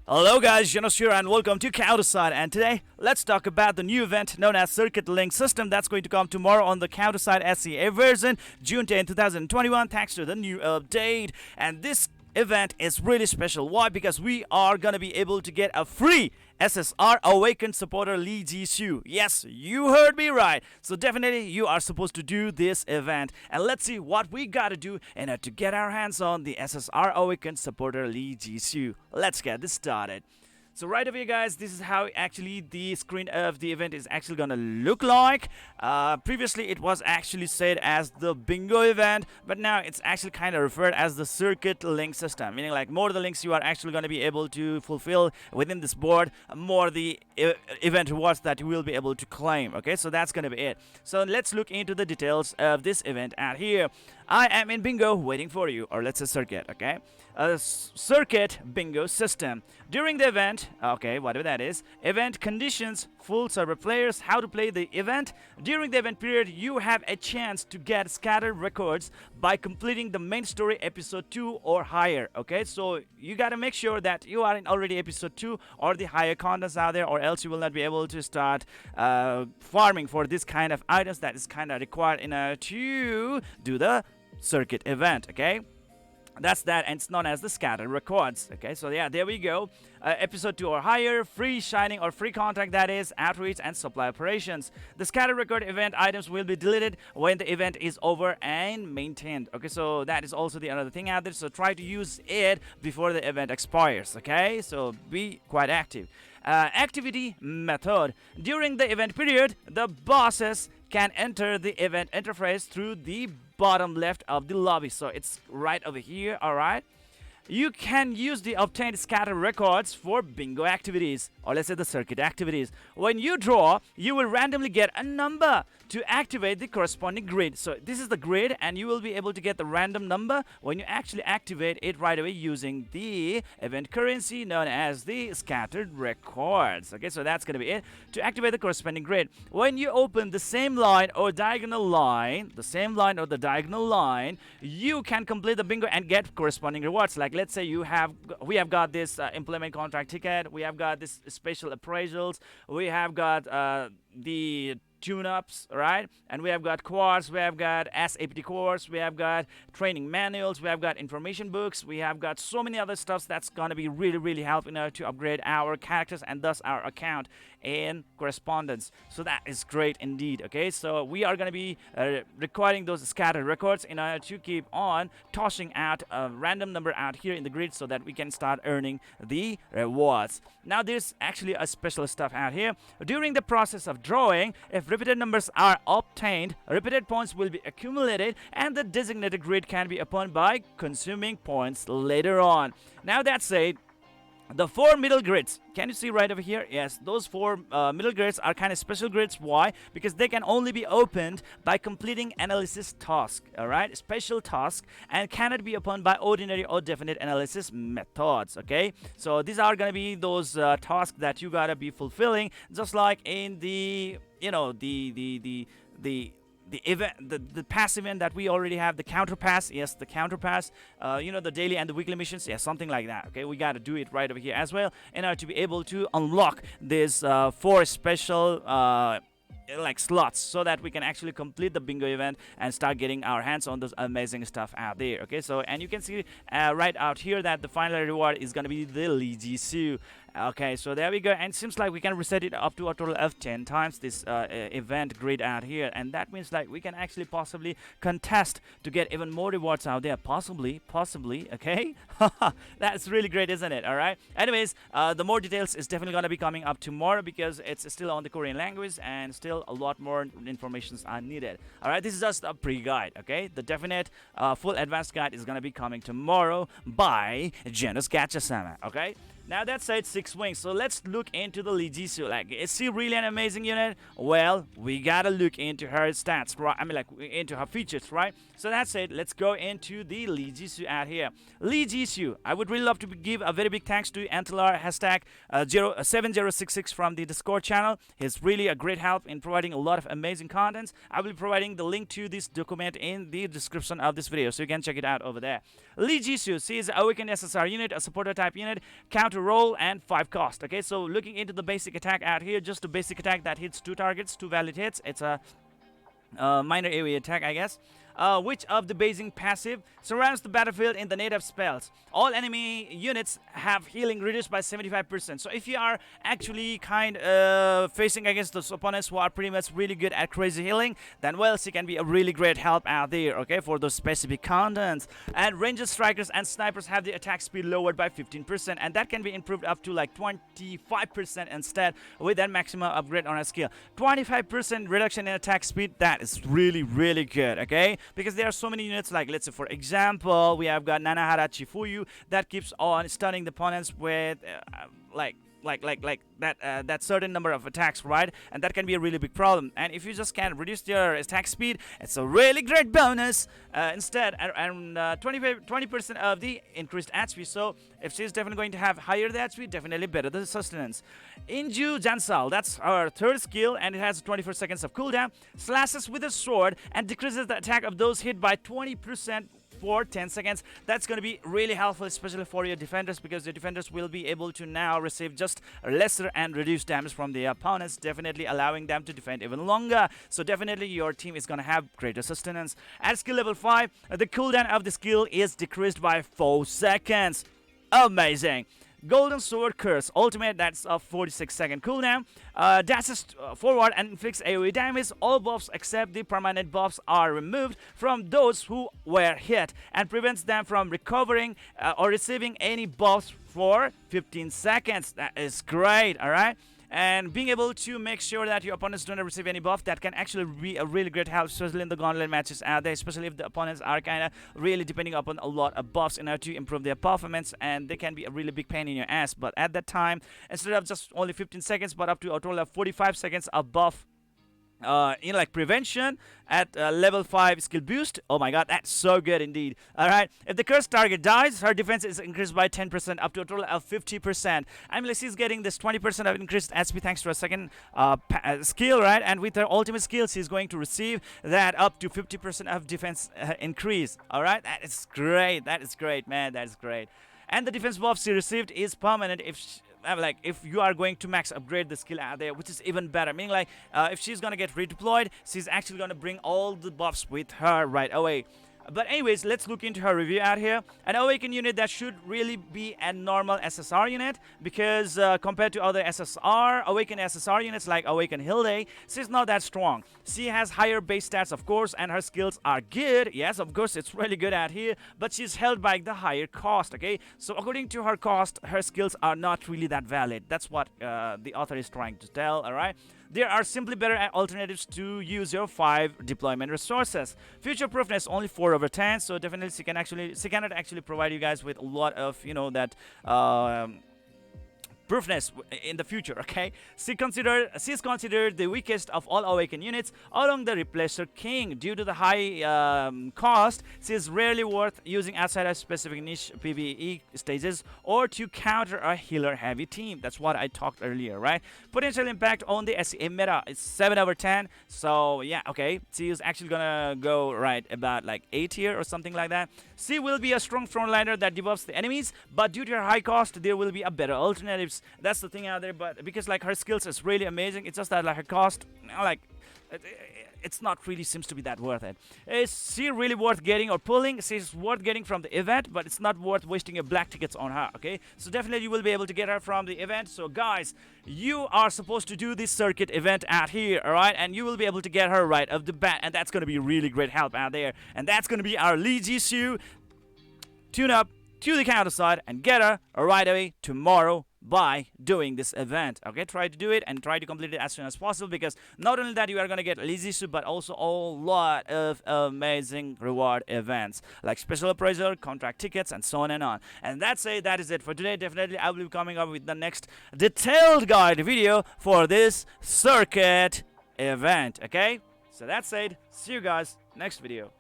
Hello guys, Zennosh here and welcome to Counterside, and today let's talk about the new event known as Circuit Link System that's going to come tomorrow on the Counterside SCA version, June 10, 2021, thanks to the new update. And this event is really special. Why? Because we are gonna be able to get a free SSR Awakened supporter Jisoo. Yes, you heard me right. So definitely you are supposed to do this event, and let's see what we gotta do in order to get our hands on the SSR Awakened supporter Jisoo. Let's get this started. So right over here guys, this is how actually the screen of the event is actually gonna look like. Previously it was actually said as the bingo event, but now it's actually kind of referred as the circuit link system, meaning like more the links you are actually gonna be able to fulfill within this board, more the event rewards that you will be able to claim. Okay, so that's gonna be it. So let's look into the details of this event out here. I am in bingo waiting for you, or let's say circuit. Okay, a circuit bingo system. During the event, okay, whatever that is, event conditions, full server players, how to play the event. During the event period, you have a chance to get scattered records by completing the main story episode 2 or higher. Okay, so you gotta make sure that you are in already episode 2 or the higher contents out there, or else you will not be able to start farming for this kind of items that is kind of required in order to do the circuit event. Okay, that's that, and it's known as the scatter records. Okay, so yeah, there we go. Episode 2 or higher, free shining or free contact, that is outreach and supply operations. The scatter record event items will be deleted when the event is over and maintained. Okay, so that is also the another thing out there, so try to use it before the event expires. Okay, so be quite active. Activity method. During the event period, the bosses can enter the event interface through the bottom left of the lobby, so it's right over here. All right, you can use the obtained scatter records for bingo activities, or let's say the circuit activities. When you draw, you will randomly get a number to activate the corresponding grid. So this is the grid, and you will be able to get the random number when you actually activate it right away using the event currency known as the scattered records. Okay, so that's going to be it. To activate the corresponding grid, when you open the same line or diagonal line, you can complete the bingo and get corresponding rewards. Like let's say we have got this implement contract ticket, we have got this special appraisals, we have got the tune-ups, right? And we have got course, we have got SAPT course, we have got training manuals, we have got information books, we have got so many other stuff that's gonna be really helping us to upgrade our characters and thus our account in correspondence. So that is great indeed. Okay, so we are gonna be requiring those scattered records in order to keep on tossing out a random number out here in the grid so that we can start earning the rewards. Now there's actually a special stuff out here. During the process of drawing, if repeated numbers are obtained, repeated points will be accumulated and the designated grid can be opened by consuming points later on. Now that said, the 4 middle grids, can you see right over here? Yes, those 4 middle grids are kind of special grids. Why? Because they can only be opened by completing analysis task, alright, special task, and cannot be opened by ordinary or definite analysis methods. Okay, so these are gonna be those tasks that you gotta be fulfilling, just like in the the pass event that we already have, the counter pass. Yes, the counter pass, the daily and the weekly missions. Yeah, something like that. Okay, we got to do it right over here as well in order to be able to unlock this 4 special like slots, so that we can actually complete the bingo event and start getting our hands on those amazing stuff out there. Okay, so and you can see right out here that the final reward is going to be the Jisoo. Okay, so there we go, and it seems like we can reset it up to a total of 10 times this event grid out here, and that means like we can actually possibly contest to get even more rewards out there, possibly. Okay, that's really great, isn't it? All right, anyways, the more details is definitely going to be coming up tomorrow because it's still on the Korean language and still a lot more informations are needed. All right, this is just a pre-guide. Okay, the definite full advanced guide is going to be coming tomorrow by Janus Gacha-sama. Okay, now that said, 6 wings. So let's look into the Jisoo. Like, is she really an amazing unit? Well, we gotta look into her stats, right? I mean, like, into her features, right? So that's it. Let's go into the Jisoo out here. Jisoo, I would really love to give a very big thanks to Antelar hashtag 7066 from the Discord channel. He's really a great help in providing a lot of amazing contents. I will be providing the link to this document in the description of this video, so you can check it out over there. Jisoo, she is a Awakened SSR unit, a supporter type unit, counter counter roll, and 5 cost. Okay, so looking into the basic attack out here, just a basic attack that hits 2 targets, 2 valid hits. It's a minor AoE attack, I guess. Which of the basing passive surrounds the battlefield in the native spells? All enemy units have healing reduced by 75%. So if you are actually facing against those opponents who are pretty much really good at crazy healing, then well, she can be a really great help out there, okay, for those specific contents. And ranged strikers and snipers have the attack speed lowered by 15%, and that can be improved up to like 25% instead with that maximum upgrade on a skill. 25% reduction in attack speed, that is really, really good, okay? Because there are so many units, like let's say for example we have got Nanahara Chifuyu that keeps on stunning the opponents with that certain number of attacks, right? And that can be a really big problem. And if you just can reduce their attack speed, it's a really great bonus. Instead, around 20% of the increased HP. So if she's definitely going to have higher the HP, definitely better the sustenance. Inju Jansal, that's our third skill, and it has 24 seconds of cooldown. Slashes with a sword and decreases the attack of those hit by 20% for 10 seconds. That's going to be really helpful, especially for your defenders, because your defenders will be able to now receive just lesser and reduced damage from the opponents, definitely allowing them to defend even longer. So definitely your team is going to have greater sustenance. At skill level 5, the cooldown of the skill is decreased by 4 seconds. Amazing. Golden Sword Curse Ultimate, that's a 46-second cooldown. Dashes forward and inflicts AoE damage. All buffs except the permanent buffs are removed from those who were hit and prevents them from recovering or receiving any buffs for 15 seconds. That is great, alright? And being able to make sure that your opponents don't receive any buff, that can actually be a really great help, especially in the gauntlet matches out there, especially if the opponents are kind of really depending upon a lot of buffs in order to improve their performance, and they can be a really big pain in your ass. But at that time, instead of just only 15 seconds, but up to a total of 45 seconds of buff in like prevention at level 5 skill boost. Oh my god, that's so good indeed. Alright, if the cursed target dies, her defense is increased by 10% up to a total of 50%. I mean, she's getting this 20% of increased SP thanks to a second skill, right? And with her ultimate skill, she's going to receive that up to 50% of defense increase. Alright, that is great. That is great, man. That is great. And the defense buff she received is permanent if you are going to max upgrade the skill out there, which is even better. Meaning like if she's gonna get redeployed, she's actually gonna bring all the buffs with her right away. But anyways, let's look into her review out here. An Awaken unit that should really be a normal SSR unit, because compared to other SSR, Awaken SSR units like Awaken Hilde, she's not that strong. She has higher base stats, of course, and her skills are good. Yes, of course, it's really good out here, but she's held by the higher cost, okay? So according to her cost, her skills are not really that valid. That's what the author is trying to tell, alright? There are simply better alternatives to use your 5 deployment resources. Future proofness only 4/10, so definitely she cannot actually provide you guys with a lot of that proofness in the future, okay? She's considered the weakest of all Awaken units along the Replacer King. Due to the high cost, she is rarely worth using outside of specific niche PvE stages or to counter a healer-heavy team. That's what I talked earlier, right? Potential impact on the SEA meta is 7/10, so yeah, okay. She is actually gonna go right about like 8 here or something like that. She will be a strong frontliner that debuffs the enemies, but due to her high cost, there will be a better alternatives. That's the thing out there. But because like her skills is really amazing, it's just that like her cost, like it's not really seems to be that worth it. Is she really worth getting or pulling? She's worth getting from the event, but it's not worth wasting your black tickets on her, okay? So definitely you will be able to get her from the event. So guys, you are supposed to do this circuit event out here, alright? And you will be able to get her right off the bat, and that's going to be really great help out there. And that's going to be our Jisoo. Tune up to the counter side and get her right away tomorrow by doing this event. Okay, try to do it and try to complete it as soon as possible, because not only that you are going to get Jisoo, but also a lot of amazing reward events like special appraisal, contract tickets, and so on and on. And that's it. That is it for today. Definitely I will be coming up with the next detailed guide video for this circuit event. Okay, so that's it. See you guys next video.